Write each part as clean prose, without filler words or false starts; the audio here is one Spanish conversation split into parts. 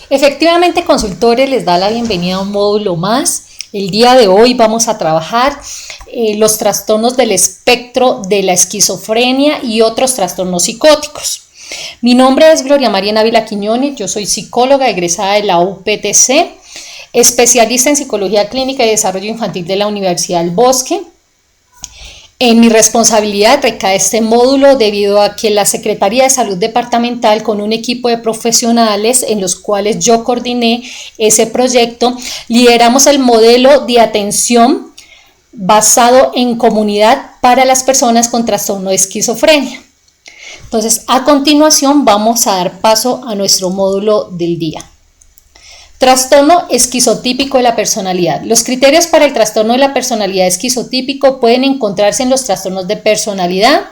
Efectivamente, consultores, les da la bienvenida a un módulo más. El día de hoy vamos a trabajar los trastornos del espectro de la esquizofrenia y otros trastornos psicóticos. Mi nombre es Gloria María Ávila Quiñones, yo soy psicóloga egresada de la UPTC, especialista en Psicología Clínica y Desarrollo Infantil de la Universidad del Bosque. En mi responsabilidad recae este módulo debido a que la Secretaría de Salud Departamental, con un equipo de profesionales en los cuales yo coordiné ese proyecto, lideramos el modelo de atención basado en comunidad para las personas con trastorno de esquizofrenia. Entonces, a continuación vamos a dar paso a nuestro módulo del día. Trastorno esquizotípico de la personalidad. Los criterios para el trastorno de la personalidad esquizotípico pueden encontrarse en los trastornos de personalidad.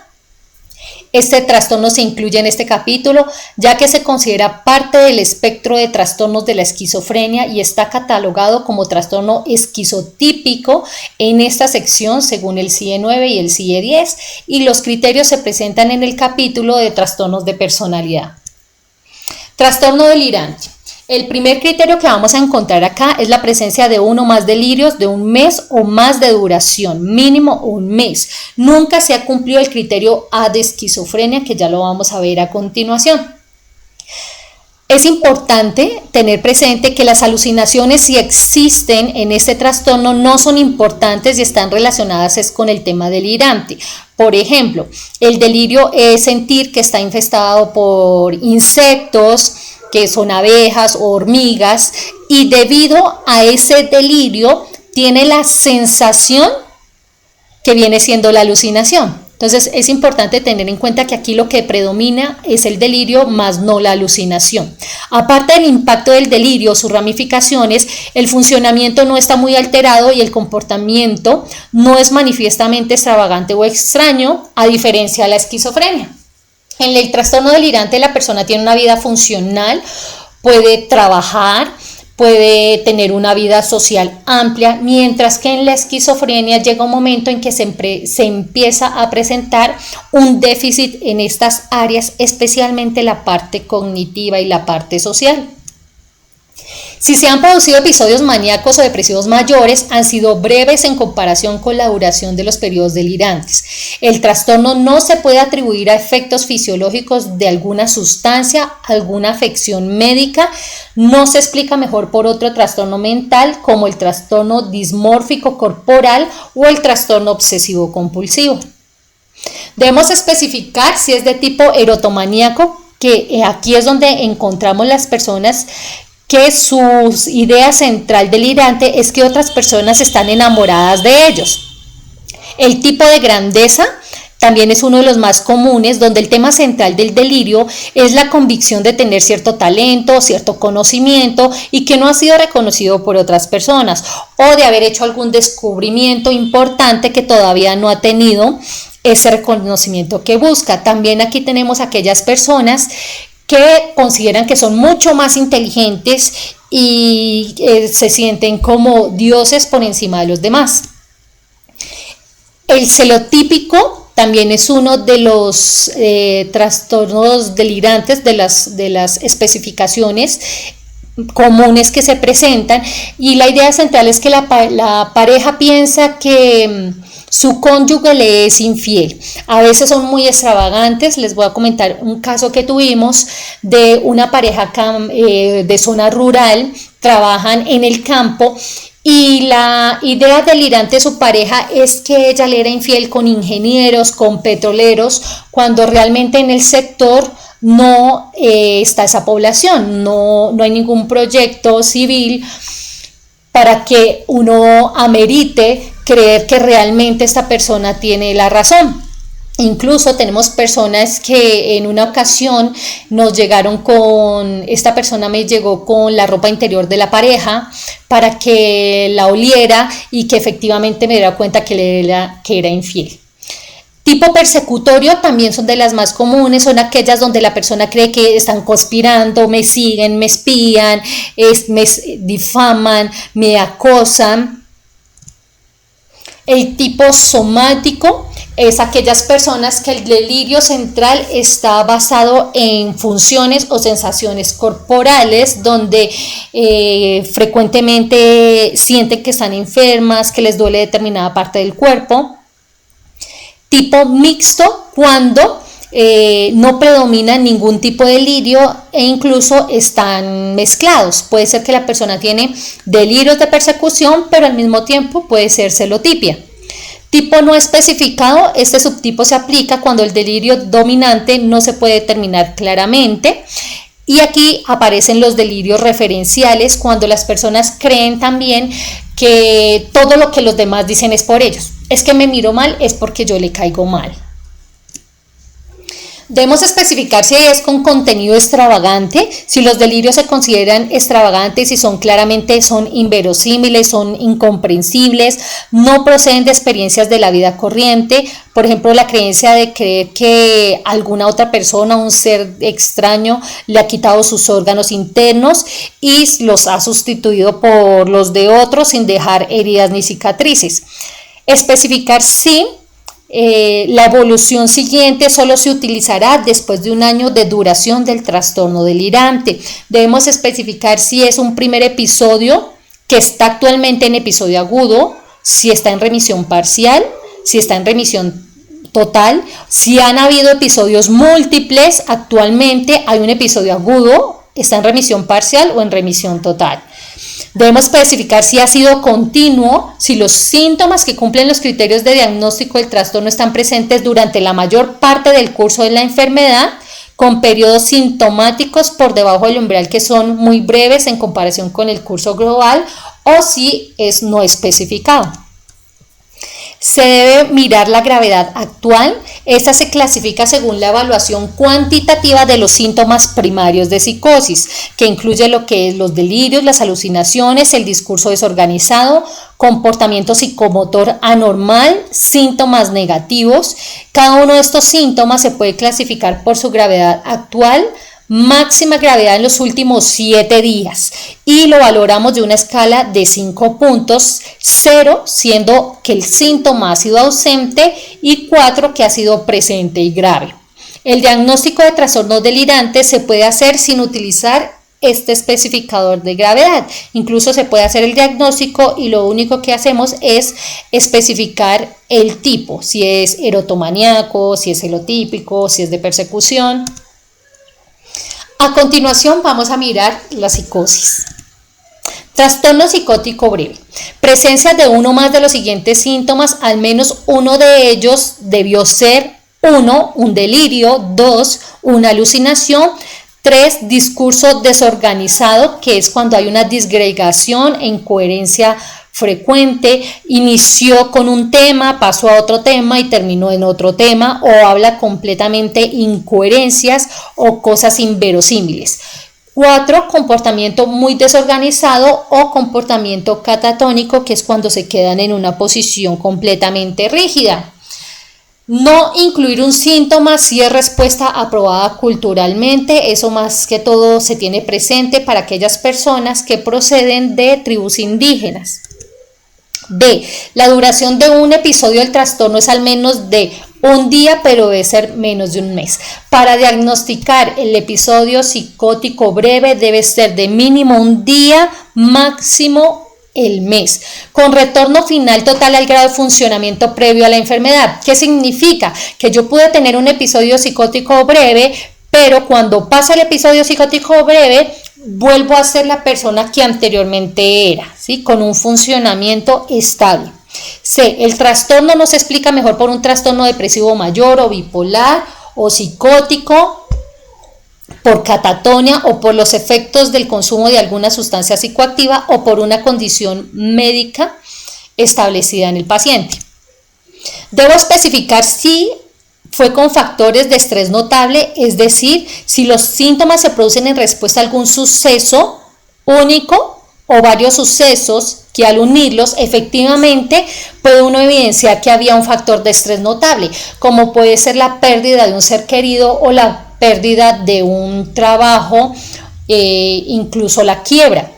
Este trastorno se incluye en este capítulo, ya que se considera parte del espectro de trastornos de la esquizofrenia y está catalogado como trastorno esquizotípico en esta sección según el CIE 9 y el CIE 10, y los criterios se presentan en el capítulo de trastornos de personalidad. Trastorno delirante. El primer criterio que vamos a encontrar acá es la presencia de uno o más delirios de un mes o más de duración, mínimo un mes. Nunca se ha cumplido el criterio A de esquizofrenia, que ya lo vamos a ver a continuación. Es importante tener presente que las alucinaciones, si existen en este trastorno, no son importantes y están relacionadas con el tema delirante. Por ejemplo, el delirio es sentir que está infestado por insectos, que son abejas o hormigas, y debido a ese delirio tiene la sensación que viene siendo la alucinación. Entonces es importante tener en cuenta que aquí lo que predomina es el delirio más no la alucinación. Aparte del impacto del delirio, sus ramificaciones, el funcionamiento no está muy alterado y el comportamiento no es manifiestamente extravagante o extraño, a diferencia de la esquizofrenia. En el trastorno delirante la persona tiene una vida funcional, puede trabajar, puede tener una vida social amplia, mientras que en la esquizofrenia llega un momento en que se empieza a presentar un déficit en estas áreas, especialmente la parte cognitiva y la parte social. Si se han producido episodios maníacos o depresivos mayores, han sido breves en comparación con la duración de los periodos delirantes. El trastorno no se puede atribuir a efectos fisiológicos de alguna sustancia, alguna afección médica. No se explica mejor por otro trastorno mental como el trastorno dismórfico corporal o el trastorno obsesivo compulsivo. Debemos especificar si es de tipo erotomaníaco, que aquí es donde encontramos las personas que su idea central delirante es que otras personas están enamoradas de ellos. El tipo de grandeza también es uno de los más comunes, donde el tema central del delirio es la convicción de tener cierto talento, cierto conocimiento y que no ha sido reconocido por otras personas, o de haber hecho algún descubrimiento importante que todavía no ha tenido ese reconocimiento que busca. También aquí tenemos aquellas personas que consideran que son mucho más inteligentes y se sienten como dioses por encima de los demás. El celotípico también es uno de los trastornos delirantes de las especificaciones comunes que se presentan, y la idea central es que la pareja piensa que su cónyuge le es infiel. A veces son muy extravagantes. Les voy a comentar un caso que tuvimos de una pareja de zona rural, trabajan en el campo, y la idea delirante de su pareja es que ella le era infiel con ingenieros, con petroleros, cuando realmente en el sector no está esa población, no hay ningún proyecto civil para que uno amerite creer que realmente esta persona tiene la razón. Incluso tenemos personas que en una ocasión esta persona me llegó con la ropa interior de la pareja para que la oliera y que efectivamente me diera cuenta que era infiel. Tipo persecutorio también son de las más comunes, son aquellas donde la persona cree que están conspirando, me siguen, me espían, me difaman, me acosan. El tipo somático es aquellas personas que el delirio central está basado en funciones o sensaciones corporales, donde frecuentemente sienten que están enfermas, que les duele determinada parte del cuerpo. Tipo mixto, cuando no predomina ningún tipo de delirio e incluso están mezclados. Puede ser que la persona tiene delirios de persecución, pero al mismo tiempo puede ser celotipia. Tipo no especificado, este subtipo se aplica cuando el delirio dominante no se puede determinar claramente. Y aquí aparecen los delirios referenciales, cuando las personas creen también que todo lo que los demás dicen es por ellos. Es que me miro mal, es porque yo le caigo mal. Debemos especificar si es con contenido extravagante, si los delirios se consideran extravagantes y son inverosímiles, son incomprensibles, no proceden de experiencias de la vida corriente. Por ejemplo, la creencia de creer que alguna otra persona, un ser extraño, le ha quitado sus órganos internos y los ha sustituido por los de otros sin dejar heridas ni cicatrices. Especificar si la evolución siguiente solo se utilizará después de un año de duración del trastorno delirante. Debemos especificar si es un primer episodio que está actualmente en episodio agudo, si está en remisión parcial, si está en remisión total, si han habido episodios múltiples. Actualmente hay un episodio agudo, está en remisión parcial o en remisión total. Debemos especificar si ha sido continuo, si los síntomas que cumplen los criterios de diagnóstico del trastorno están presentes durante la mayor parte del curso de la enfermedad, con periodos sintomáticos por debajo del umbral que son muy breves en comparación con el curso global, o si es no especificado. Se debe mirar la gravedad actual. Esta se clasifica según la evaluación cuantitativa de los síntomas primarios de psicosis, que incluye lo que es los delirios, las alucinaciones, el discurso desorganizado, comportamiento psicomotor anormal, síntomas negativos. Cada uno de estos síntomas se puede clasificar por su gravedad actual, máxima gravedad en los últimos 7 días, y lo valoramos de una escala de 5 puntos, 0 siendo que el síntoma ha sido ausente y 4 que ha sido presente y grave. El diagnóstico de trastornos delirantes se puede hacer sin utilizar este especificador de gravedad. Incluso se puede hacer el diagnóstico y lo único que hacemos es especificar el tipo, si es erotomaníaco, si es celotípico, si es de persecución. A continuación vamos a mirar la psicosis. Trastorno psicótico breve. Presencia de uno o más de los siguientes síntomas, al menos uno de ellos debió ser 1. Un delirio, 2. Una alucinación, 3. Discurso desorganizado, que es cuando hay una disgregación e incoherencia frecuente, inició con un tema, pasó a otro tema y terminó en otro tema, o habla completamente incoherencias o cosas inverosímiles. 4. Comportamiento muy desorganizado o comportamiento catatónico, que es cuando se quedan en una posición completamente rígida. No incluir un síntoma si es respuesta aprobada culturalmente. Eso más que todo se tiene presente para aquellas personas que proceden de tribus indígenas. D. La duración de un episodio del trastorno es al menos de un día, pero debe ser menos de un mes. Para diagnosticar el episodio psicótico breve debe ser de mínimo un día, máximo el mes, con retorno final total al grado de funcionamiento previo a la enfermedad. ¿Qué significa? Que yo pude tener un episodio psicótico breve, pero cuando pasa el episodio psicótico breve, vuelvo a ser la persona que anteriormente era, ¿sí? Con un funcionamiento estable. C. El trastorno no se explica mejor por un trastorno depresivo mayor o bipolar o psicótico, por catatonia o por los efectos del consumo de alguna sustancia psicoactiva o por una condición médica establecida en el paciente. Debo especificar si fue con factores de estrés notable, es decir, si los síntomas se producen en respuesta a algún suceso único o varios sucesos que al unirlos efectivamente puede uno evidenciar que había un factor de estrés notable, como puede ser la pérdida de un ser querido o la pérdida de un trabajo, incluso la quiebra.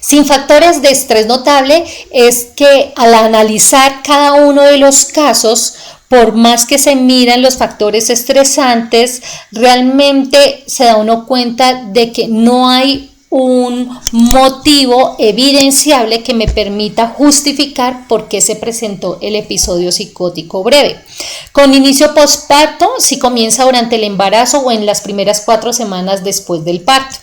Sin factores de estrés notable es que al analizar cada uno de los casos por más que se miran los factores estresantes, realmente se da uno cuenta de que no hay un motivo evidenciable que me permita justificar por qué se presentó el episodio psicótico breve. Con inicio postparto, si comienza durante el embarazo o en las primeras 4 semanas después del parto.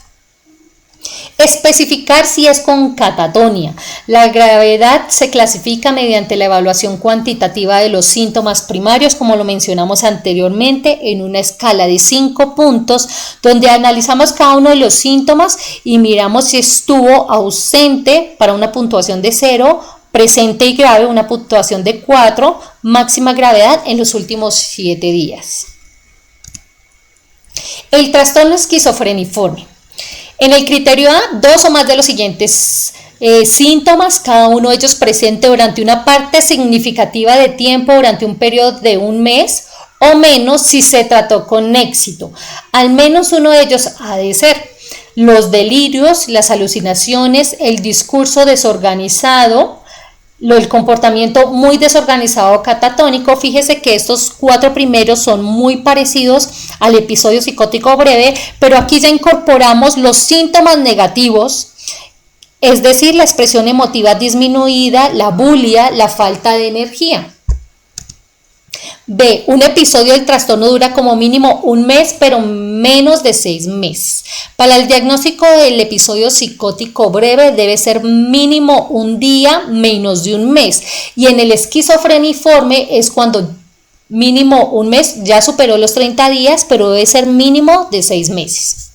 Especificar si es con catatonia. La gravedad se clasifica mediante la evaluación cuantitativa de los síntomas primarios, como lo mencionamos anteriormente, en una escala de 5 puntos, donde analizamos cada uno de los síntomas y miramos si estuvo ausente para una puntuación de 0, presente y grave una puntuación de 4, máxima gravedad en los últimos 7 días. El trastorno esquizofreniforme. En el criterio A, 2 o más de los siguientes síntomas, cada uno de ellos presente durante una parte significativa de tiempo durante un periodo de un mes o menos si se trató con éxito. Al menos uno de ellos ha de ser los delirios, las alucinaciones, el discurso desorganizado, el comportamiento muy desorganizado catatónico. Fíjese que estos 4 primeros son muy parecidos al episodio psicótico breve, pero aquí ya incorporamos los síntomas negativos, es decir, la expresión emotiva disminuida, la bulia, la falta de energía. B. Un episodio del trastorno dura como mínimo un mes, pero menos de 6 meses. Para el diagnóstico del episodio psicótico breve debe ser mínimo un día, menos de un mes. Y en el esquizofreniforme es cuando mínimo un mes ya superó los 30 días, pero debe ser mínimo de 6 meses.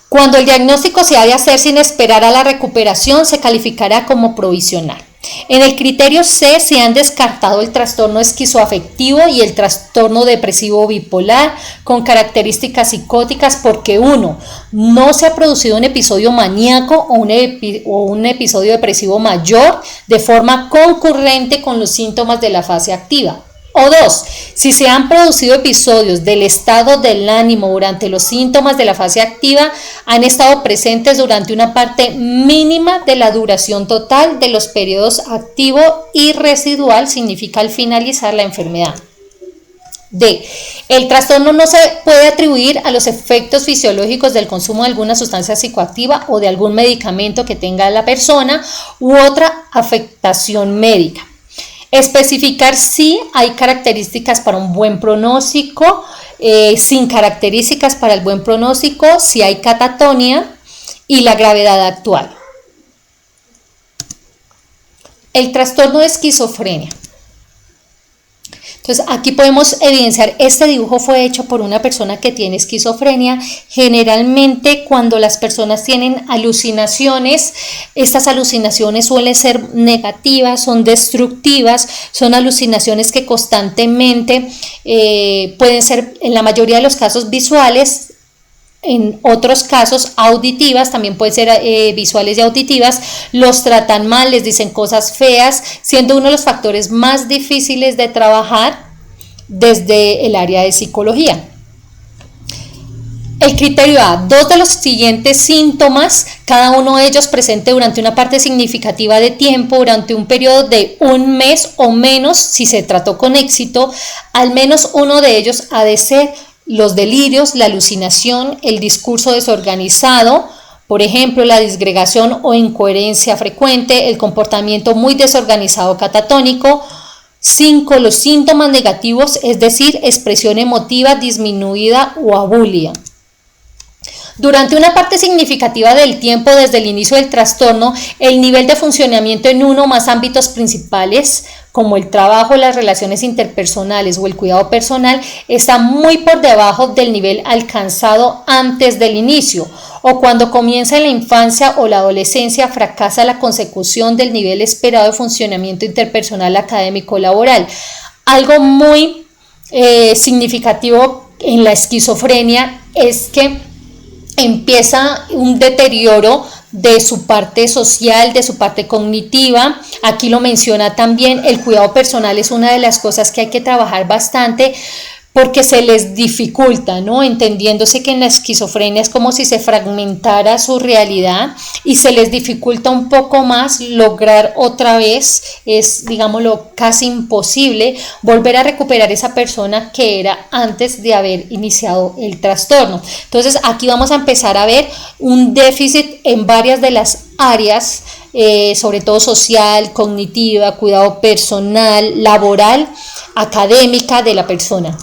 Cuando el diagnóstico se ha de hacer sin esperar a la recuperación, se calificará como provisional. En el criterio C se han descartado el trastorno esquizoafectivo y el trastorno depresivo bipolar con características psicóticas porque 1. No se ha producido un episodio maníaco o un episodio depresivo mayor de forma concurrente con los síntomas de la fase activa. O 2. Si se han producido episodios del estado del ánimo durante los síntomas de la fase activa, han estado presentes durante una parte mínima de la duración total de los periodos activo y residual, significa al finalizar la enfermedad. D. El trastorno no se puede atribuir a los efectos fisiológicos del consumo de alguna sustancia psicoactiva o de algún medicamento que tenga la persona u otra afectación médica. Especificar si hay características para un buen pronóstico, sin características para el buen pronóstico, si hay catatonia y la gravedad actual. El trastorno de esquizofrenia. Entonces aquí podemos evidenciar, este dibujo fue hecho por una persona que tiene esquizofrenia. Generalmente cuando las personas tienen alucinaciones, estas alucinaciones suelen ser negativas, son destructivas, son alucinaciones que constantemente pueden ser en la mayoría de los casos visuales. En otros casos auditivas, también pueden ser visuales y auditivas, los tratan mal, les dicen cosas feas, siendo uno de los factores más difíciles de trabajar desde el área de psicología. El criterio A, 2 de los siguientes síntomas, cada uno de ellos presente durante una parte significativa de tiempo, durante un periodo de un mes o menos, si se trató con éxito, al menos uno de ellos ha de ser los delirios, la alucinación, el discurso desorganizado, por ejemplo, la disgregación o incoherencia frecuente, el comportamiento muy desorganizado catatónico. 5. Los síntomas negativos, es decir, expresión emotiva disminuida o abulia. Durante una parte significativa del tiempo desde el inicio del trastorno, el nivel de funcionamiento en uno o más ámbitos principales, como el trabajo, las relaciones interpersonales o el cuidado personal, está muy por debajo del nivel alcanzado antes del inicio, o cuando comienza en la infancia o la adolescencia fracasa la consecución del nivel esperado de funcionamiento interpersonal académico laboral. Algo muy significativo en la esquizofrenia es que empieza un deterioro de su parte social, de su parte cognitiva. Aquí lo menciona también, el cuidado personal es una de las cosas que hay que trabajar bastante porque se les dificulta, ¿no? Entendiéndose que en la esquizofrenia es como si se fragmentara su realidad y se les dificulta un poco más lograr otra vez, es, digámoslo, casi imposible volver a recuperar esa persona que era antes de haber iniciado el trastorno. Entonces aquí vamos a empezar a ver un déficit en varias de las áreas, sobre todo social, cognitiva, cuidado personal, laboral, académica de la persona.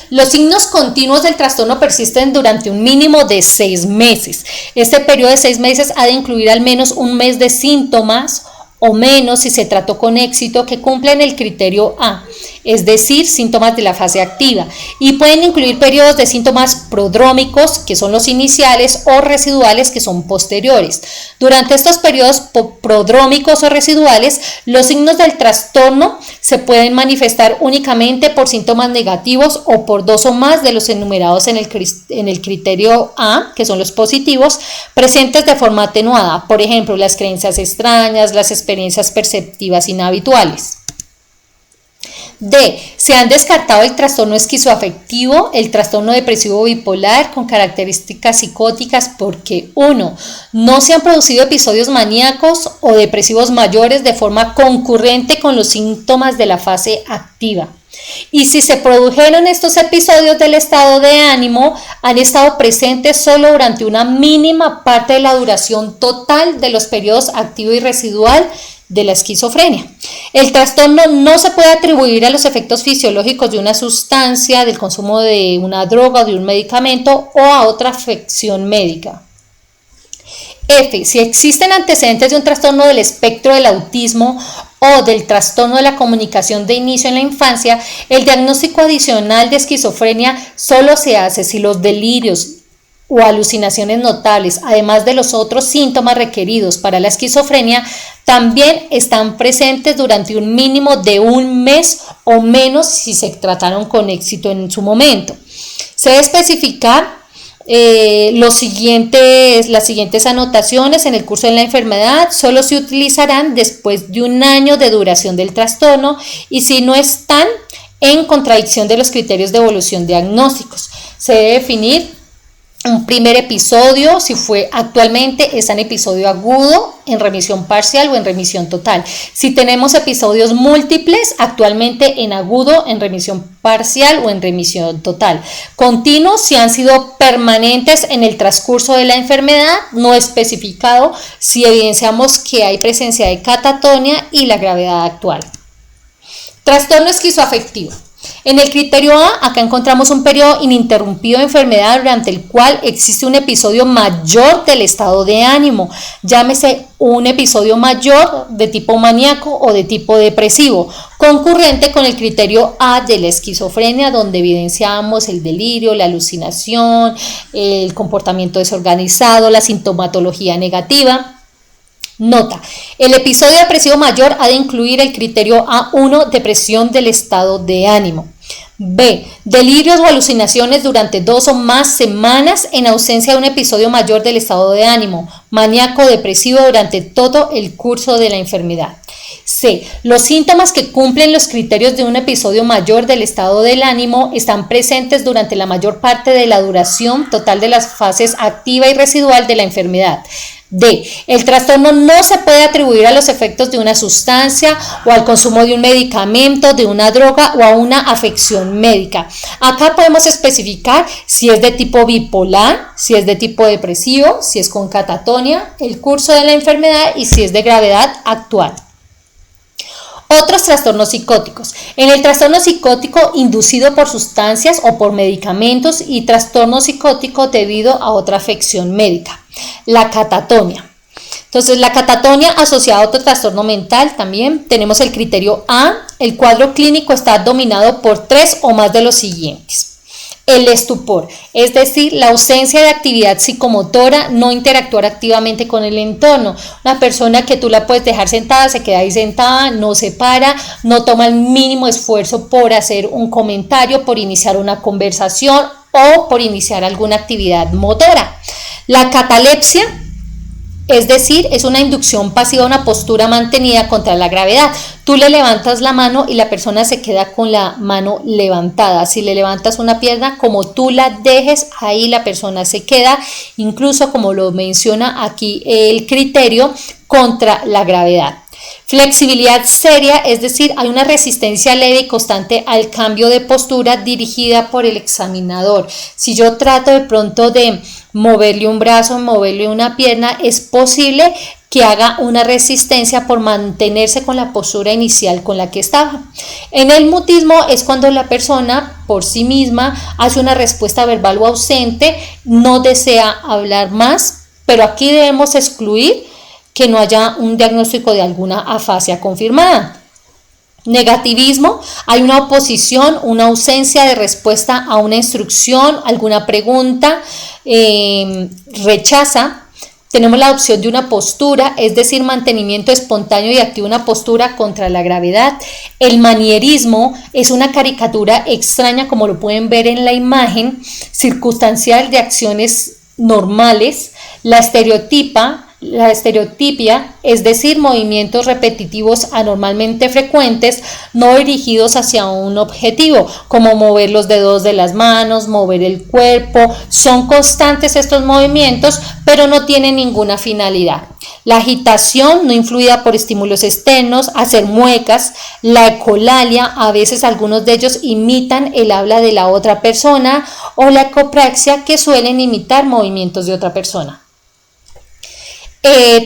Los signos continuos del trastorno persisten durante un mínimo de 6 meses. Este periodo de 6 meses ha de incluir al menos un mes de síntomas o menos si se trató con éxito que cumplen el criterio A, es decir, síntomas de la fase activa, y pueden incluir periodos de síntomas prodrómicos, que son los iniciales, o residuales, que son posteriores. Durante estos periodos prodrómicos o residuales, los signos del trastorno se pueden manifestar únicamente por síntomas negativos o por 2 o más de los enumerados en el criterio A, que son los positivos, presentes de forma atenuada, por ejemplo, las creencias extrañas, las experiencias perceptivas inhabituales. D. Se han descartado el trastorno esquizoafectivo, el trastorno depresivo bipolar con características psicóticas porque 1. No se han producido episodios maníacos o depresivos mayores de forma concurrente con los síntomas de la fase activa. Y si se produjeron estos episodios del estado de ánimo, han estado presentes solo durante una mínima parte de la duración total de los periodos activo y residual de la esquizofrenia. El trastorno no se puede atribuir a los efectos fisiológicos de una sustancia, del consumo de una droga o de un medicamento o a otra afección médica. F. Si existen antecedentes de un trastorno del espectro del autismo o del trastorno de la comunicación de inicio en la infancia, el diagnóstico adicional de esquizofrenia solo se hace si los delirios o alucinaciones notables, además de los otros síntomas requeridos para la esquizofrenia, también están presentes durante un mínimo de un mes o menos si se trataron con éxito en su momento. Se debe especificar las siguientes anotaciones en el curso de la enfermedad. Solo se utilizarán después de un año de duración del trastorno y si no están en contradicción de los criterios de evolución diagnósticos. Se debe definir un primer episodio, si fue actualmente, está en episodio agudo, en remisión parcial o en remisión total. Si tenemos episodios múltiples, actualmente en agudo, en remisión parcial o en remisión total. Continuos, si han sido permanentes en el transcurso de la enfermedad, no especificado, si evidenciamos que hay presencia de catatonia y la gravedad actual. Trastorno esquizoafectivo. En el criterio A, acá encontramos un periodo ininterrumpido de enfermedad durante el cual existe un episodio mayor del estado de ánimo, llámese un episodio mayor de tipo maníaco o de tipo depresivo, concurrente con el criterio A de la esquizofrenia, donde evidenciamos el delirio, la alucinación, el comportamiento desorganizado, la sintomatología negativa. Nota, el episodio depresivo mayor ha de incluir el criterio A1, depresión del estado de ánimo. B. Delirios o alucinaciones durante 2 o más semanas en ausencia de un episodio mayor del estado de ánimo, maníaco depresivo durante todo el curso de la enfermedad. C. Los síntomas que cumplen los criterios de un episodio mayor del estado del ánimo están presentes durante la mayor parte de la duración total de las fases activa y residual de la enfermedad. D. El trastorno no se puede atribuir a los efectos de una sustancia o al consumo de un medicamento, de una droga o a una afección médica. Acá podemos especificar si es de tipo bipolar, si es de tipo depresivo, si es con catatonia, el curso de la enfermedad y si es de gravedad actual. Otros trastornos psicóticos. En el trastorno psicótico inducido por sustancias o por medicamentos y trastorno psicótico debido a otra afección médica. La catatonia. Entonces, la catatonia asociada a otro trastorno mental también tenemos el criterio A. El cuadro clínico está dominado por 3 o más de los siguientes. El estupor, es decir, la ausencia de actividad psicomotora, no interactuar activamente con el entorno. Una persona que tú la puedes dejar sentada, se queda ahí sentada, no se para, no toma el mínimo esfuerzo por hacer un comentario, por iniciar una conversación o por iniciar alguna actividad motora. La catalepsia Es decir, es una inducción pasiva, una postura mantenida contra la gravedad. Tú le levantas la mano y la persona se queda con la mano levantada. Si le levantas una pierna, como tú la dejes, ahí la persona se queda, incluso como lo menciona aquí el criterio, contra la gravedad. Flexibilidad seria, es decir, hay una resistencia leve y constante al cambio de postura dirigida por el examinador. Si yo trato de pronto de moverle un brazo, moverle una pierna, es posible que haga una resistencia por mantenerse con la postura inicial con la que estaba. En el mutismo es cuando la persona por sí misma hace una respuesta verbal o ausente, no desea hablar más, pero aquí debemos excluir que no haya un diagnóstico de alguna afasia confirmada. Negativismo, hay una oposición, una ausencia de respuesta a una instrucción, alguna pregunta, rechaza. Tenemos la opción de una postura, es decir, mantenimiento espontáneo y activo, una postura contra la gravedad. El manierismo es una caricatura extraña, como lo pueden ver en la imagen, circunstancial de acciones normales. La estereotipia, es decir, movimientos repetitivos anormalmente frecuentes, no dirigidos hacia un objetivo, como mover los dedos de las manos, mover el cuerpo. Son constantes estos movimientos, pero no tienen ninguna finalidad. La agitación, no influida por estímulos externos, hacer muecas. La ecolalia, a veces algunos de ellos imitan el habla de la otra persona, o la ecopraxia, que suelen imitar movimientos de otra persona.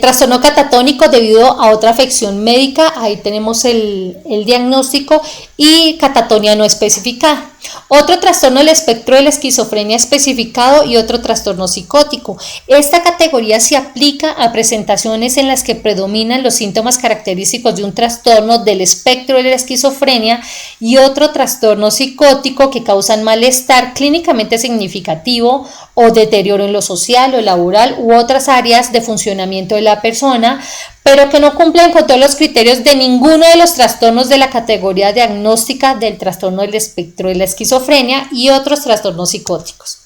Trastorno catatónico debido a otra afección médica, ahí tenemos el diagnóstico, y catatonia no especificada. Otro trastorno del espectro de la esquizofrenia especificado y otro trastorno psicótico. Esta categoría se aplica a presentaciones en las que predominan los síntomas característicos de un trastorno del espectro de la esquizofrenia y otro trastorno psicótico que causan malestar clínicamente significativo o deterioro en lo social o laboral u otras áreas de funcionamiento de la persona, pero que no cumplen con todos los criterios de ninguno de los trastornos de la categoría diagnóstica del trastorno del espectro de la esquizofrenia y otros trastornos psicóticos.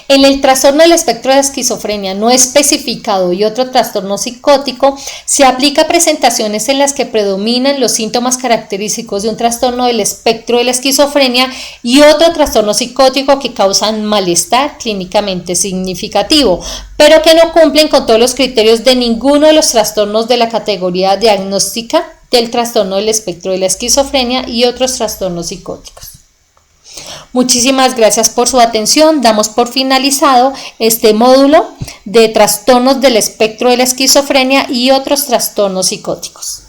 En el trastorno del espectro de la esquizofrenia no especificado y otro trastorno psicótico se aplica a presentaciones en las que predominan los síntomas característicos de un trastorno del espectro de la esquizofrenia y otro trastorno psicótico que causan malestar clínicamente significativo, pero que no cumplen con todos los criterios de ninguno de los trastornos de la categoría diagnóstica del trastorno del espectro de la esquizofrenia y otros trastornos psicóticos. Muchísimas gracias por su atención. Damos por finalizado este módulo de trastornos del espectro de la esquizofrenia y otros trastornos psicóticos.